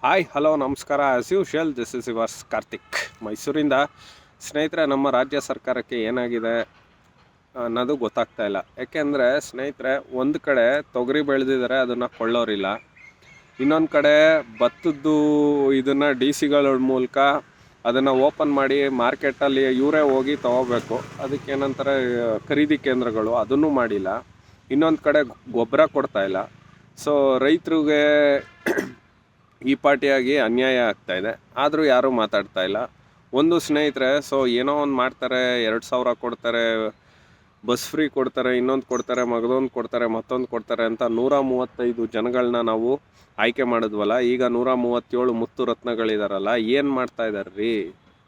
Hi hello ನಮಸ್ಕಾರ. As usual this is yours Karthik ಮೈಸೂರಿಂದ. ಸ್ನೇಹಿತರೆ, ನಮ್ಮ ರಾಜ್ಯ ಸರ್ಕಾರಕ್ಕೆ ಏನಾಗಿದೆ ಅನ್ನೋದು ಗೊತ್ತಾಗ್ತಾ ಇಲ್ಲ. ಯಾಕೆಂದರೆ ಸ್ನೇಹಿತರೆ, ಒಂದು ಕಡೆ ತೊಗರಿ ಬೆಳೆದಿದ್ದಾರೆ, ಅದನ್ನು ಕೊಳ್ಳೋರಿಲ್ಲ. ಇನ್ನೊಂದು ಕಡೆ ಭತ್ತದ್ದು ಇದನ್ನು ಡಿ ಸಿಗಳ ಮೂಲಕ ಅದನ್ನು ಓಪನ್ ಮಾಡಿ ಮಾರ್ಕೆಟಲ್ಲಿ ಇವರೇ ಹೋಗಿ ತೊಗೋಬೇಕು. ಅದಕ್ಕೇನಂತಾರೆ ಖರೀದಿ ಕೇಂದ್ರಗಳು, ಅದನ್ನು ಮಾಡಿಲ್ಲ. ಇನ್ನೊಂದು ಕಡೆ ಗೊಬ್ಬರ ಕೊಡ್ತಾಯಿಲ್ಲ. ಸೊ ರೈತರಿಗೆ ಈ ಪಾರ್ಟಿಯಾಗಿ ಅನ್ಯಾಯ ಆಗ್ತಾಯಿದೆ. ಆದರೂ ಯಾರೂ ಮಾತಾಡ್ತಾ ಇಲ್ಲ. ಒಂದು ಸ್ನೇಹಿತರೆ, ಸೊ ಏನೋ ಒಂದು ಮಾಡ್ತಾರೆ, 2,000 ಕೊಡ್ತಾರೆ, ಬಸ್ ಫ್ರೀ ಕೊಡ್ತಾರೆ, ಇನ್ನೊಂದು ಕೊಡ್ತಾರೆ, ಮಗದೊಂದು ಕೊಡ್ತಾರೆ, ಮತ್ತೊಂದು ಕೊಡ್ತಾರೆ ಅಂತ 135 ಜನಗಳನ್ನ ನಾವು ಆಯ್ಕೆ ಮಾಡಿದ್ವಲ್ಲ. ಈಗ 137 ಮುತ್ತು ರತ್ನಗಳಿದಾರಲ್ಲ, ಏನು ಮಾಡ್ತಾ ಇದ್ದಾರೆ ರೀ?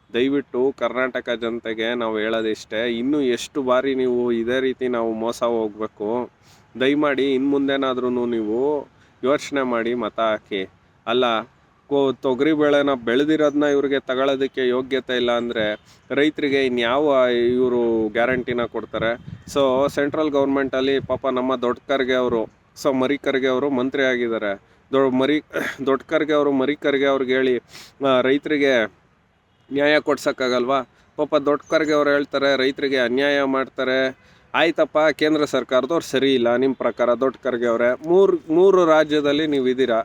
ದಯವಿಟ್ಟು ಕರ್ನಾಟಕ ಜನತೆಗೆ ನಾವು ಹೇಳೋದಿಷ್ಟೇ, ಇನ್ನೂ ಎಷ್ಟು ಬಾರಿ ನೀವು ಇದೇ ರೀತಿ ನಾವು ಮೋಸ ಹೋಗಬೇಕು? ದಯಮಾಡಿ ಇನ್ನು ಮುಂದೆನಾದ್ರೂ ನೀವು ಯೋಚನೆ ಮಾಡಿ ಮತ ಹಾಕಿ. ಅಲ್ಲ, ತೊಗರಿ ಬೇಳೆನ ಬೆಳೆದಿರೋದನ್ನ ಇವ್ರಿಗೆ ತಗೊಳ್ಳೋದಕ್ಕೆ ಯೋಗ್ಯತೆ ಇಲ್ಲ ಅಂದರೆ ರೈತರಿಗೆ ಇನ್ಯಾವ ಇವರು ಗ್ಯಾರಂಟಿನ ಕೊಡ್ತಾರೆ? ಸೊ ಸೆಂಟ್ರಲ್ ಗೌರ್ಮೆಂಟಲ್ಲಿ ಪಾಪ ನಮ್ಮ ದೊಡ್ಡ ಖರ್ಗೆ ಅವರು, ಸೊ ಮರಿ ಖರ್ಗೆ ಅವರು ಮಂತ್ರಿ ಆಗಿದ್ದಾರೆ. ದೊಡ್ಡ ಖರ್ಗೆ ಅವರು ಮರಿ ಖರ್ಗೆ ಅವ್ರಿಗೆ ಹೇಳಿ ರೈತರಿಗೆ ನ್ಯಾಯ ಕೊಡ್ಸೋಕ್ಕಾಗಲ್ವಾ? ಪಾಪ ದೊಡ್ಡ ಖರ್ಗೆ ಅವ್ರು ಹೇಳ್ತಾರೆ ರೈತರಿಗೆ ಅನ್ಯಾಯ ಮಾಡ್ತಾರೆ. ಆಯ್ತಪ್ಪ, ಕೇಂದ್ರ ಸರ್ಕಾರದವ್ರು ಸರಿ ಇಲ್ಲ ನಿಮ್ಮ ಪ್ರಕಾರ. ದೊಡ್ಡ ಖರ್ಗೆ ಅವರೇ, ಮೂರು ರಾಜ್ಯದಲ್ಲಿ ನೀವು ಇದ್ದೀರಾ,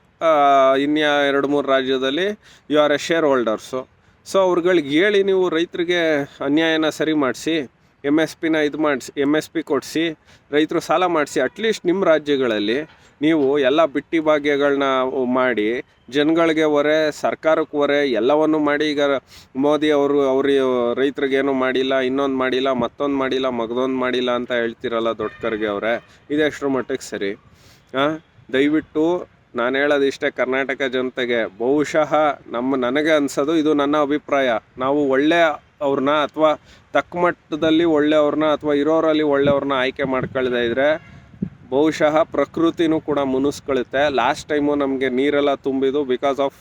ಇನ್ಯಾ 2-3 ರಾಜ್ಯದಲ್ಲಿ you are a share holders. So ಅವ್ರುಗಳಿಗೆ ಹೇಳಿ ನೀವು ರೈತರಿಗೆ ಅನ್ಯಾಯನ ಸರಿ ಮಾಡಿಸಿ, ಎಮ್ ಎಸ್ ಪಿ ಕೊಡಿಸಿ, ರೈತರು ಸಾಲ ಮಾಡಿಸಿ. ಅಟ್ಲೀಸ್ಟ್ ನಿಮ್ಮ ರಾಜ್ಯಗಳಲ್ಲಿ ನೀವು ಎಲ್ಲ ಬಿಟ್ಟಿ ಭಾಗ್ಯಗಳನ್ನ ಮಾಡಿ ಜನಗಳಿಗೆ ಹೊರೆ, ಸರ್ಕಾರಕ್ಕೆ ಹೊರೆ, ಎಲ್ಲವನ್ನು ಮಾಡಿ. ಈಗ ಮೋದಿ ಅವರು ರೈತರಿಗೇನು ಮಾಡಿಲ್ಲ, ಇನ್ನೊಂದು ಮಾಡಿಲ್ಲ, ಮತ್ತೊಂದು ಮಾಡಿಲ್ಲ, ಮಗದೊಂದು ಮಾಡಿಲ್ಲ ಅಂತ ಹೇಳ್ತಿರಲ್ಲ ದೊಡ್ಡ ಖರ್ಗೆ ಅವರೇ. ಇದೆಷ್ಟರ ಮಟ್ಟಿಗೆ ಸರಿ? ದಯವಿಟ್ಟು ನಾನು ಹೇಳೋದು ಇಷ್ಟೇ ಕರ್ನಾಟಕ ಜನತೆಗೆ. ಬಹುಶಃ ನನಗೆ ಅನಿಸೋದು, ಇದು ನನ್ನ ಅಭಿಪ್ರಾಯ, ನಾವು ಅವ್ರನ್ನ ಅಥವಾ ತಕ್ಕ ಮಟ್ಟದಲ್ಲಿ ಒಳ್ಳೆಯವ್ರನ್ನ ಅಥವಾ ಇರೋರಲ್ಲಿ ಒಳ್ಳೆಯವ್ರನ್ನ ಆಯ್ಕೆ ಮಾಡ್ಕೊಳ್ದೇ ಇದ್ದರೆ ಬಹುಶಃ ಪ್ರಕೃತಿನೂ ಕೂಡ ಮುನಿಸ್ಕೊಳ್ಳುತ್ತೆ. ಲಾಸ್ಟ್ ಟೈಮು ನಮಗೆ ನೀರೆಲ್ಲ ತುಂಬಿದ್ದು ಬಿಕಾಸ್ ಆಫ್,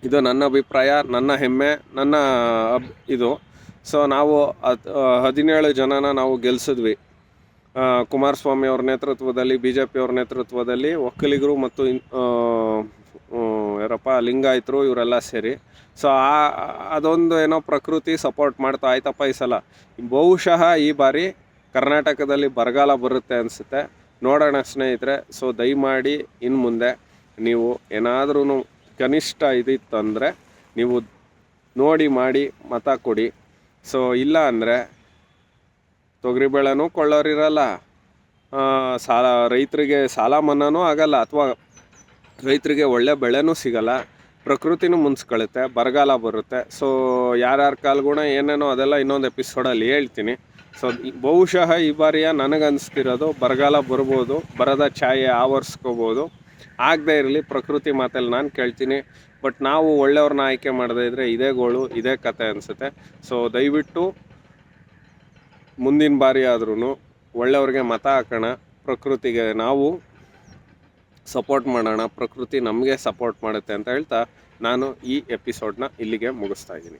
ಇದು ನನ್ನ ಅಭಿಪ್ರಾಯ, ನನ್ನ ಹೆಮ್ಮೆ, ನನ್ನ ಇದು. ಸೊ ನಾವು 17 ಜನನ ನಾವು ಗೆಲ್ಲಿಸಿದ್ವಿ. ಕುಮಾರಸ್ವಾಮಿ ಅವ್ರ ನೇತೃತ್ವದಲ್ಲಿ, BJP ಅವ್ರ ನೇತೃತ್ವದಲ್ಲಿ, ಒಕ್ಕಲಿಗರು ಮತ್ತು ಲಿಂಗಾಯತರು ಇವರೆಲ್ಲ ಸೇರಿ. ಸೊ ಅದೊಂದು ಏನೋ ಪ್ರಕೃತಿ ಸಪೋರ್ಟ್ ಮಾಡ್ತಾ ಆಯ್ತಪ್ಪ. ಈ ಸಲ ಬಹುಶಃ ಈ ಬಾರಿ ಕರ್ನಾಟಕದಲ್ಲಿ ಬರಗಾಲ ಬರುತ್ತೆ ಅನಿಸುತ್ತೆ. ನೋಡೋಣ ಸ್ನೇಹಿತರೆ. ಸೊ ದಯಮಾಡಿ ಇನ್ನು ಮುಂದೆ ನೀವು ಏನಾದ್ರೂ ಕನಿಷ್ಠ ಇದಿತ್ತಂದರೆ ನೀವು ನೋಡಿ ಮಾಡಿ ಮತ ಕೊಡಿ. ಸೊ ಇಲ್ಲ ಅಂದರೆ ತೊಗರಿಬೇಳೆನೂ ಕೊಳ್ಳೋರಿರಲ್ಲ, ರೈತರಿಗೆ ಸಾಲ ಮನ್ನಾನೂ ಆಗಲ್ಲ, ಅಥವಾ ರೈತರಿಗೆ ಒಳ್ಳೆ ಬೆಳೆನೂ ಸಿಗಲ್ಲ, ಪ್ರಕೃತಿನೂ ಮುನ್ಸ್ಕೊಳ್ಳುತ್ತೆ, ಬರಗಾಲ ಬರುತ್ತೆ. ಸೊ ಯಾರ್ಯಾರ ಕಾಲ್ಗುಣ ಏನೇನೋ ಅದೆಲ್ಲ ಇನ್ನೊಂದು ಎಪಿಸೋಡಲ್ಲಿ ಹೇಳ್ತೀನಿ. ಸೊ ಬಹುಶಃ ಈ ಬಾರಿಯ ನನಗನ್ನಿಸ್ತಿರೋದು ಬರಗಾಲ ಬರ್ಬೋದು, ಬರದ ಛಾಯೆ ಆವರಿಸ್ಕೋಬೋದು. ಆಗದೇ ಇರಲಿ, ಪ್ರಕೃತಿ ಮಾತಲ್ಲಿ ನಾನು ಕೇಳ್ತೀನಿ. ಬಟ್ ನಾವು ಒಳ್ಳೆಯವ್ರನ್ನ ಆಯ್ಕೆ ಮಾಡದೇ ಇದ್ದರೆ ಇದೇ ಗೋಳು, ಇದೇ ಕತೆ ಅನಿಸುತ್ತೆ. ಸೊ ದಯವಿಟ್ಟು ಮುಂದಿನ ಬಾರಿ ಆದ್ರೂ ಒಳ್ಳೆಯವ್ರಿಗೆ ಮತ ಹಾಕೋಣ, ಪ್ರಕೃತಿಗೆ ನಾವು ಸಪೋರ್ಟ್ ಮಾಡೋಣ, ಪ್ರಕೃತಿ ನಮಗೆ ಸಪೋರ್ಟ್ ಮಾಡುತ್ತೆ ಅಂತ ಹೇಳ್ತಾ ನಾನು ಈ ಎಪಿಸೋಡ್ನ ಇಲ್ಲಿಗೆ ಮುಗಿಸ್ತಾ ಇದ್ದೀನಿ.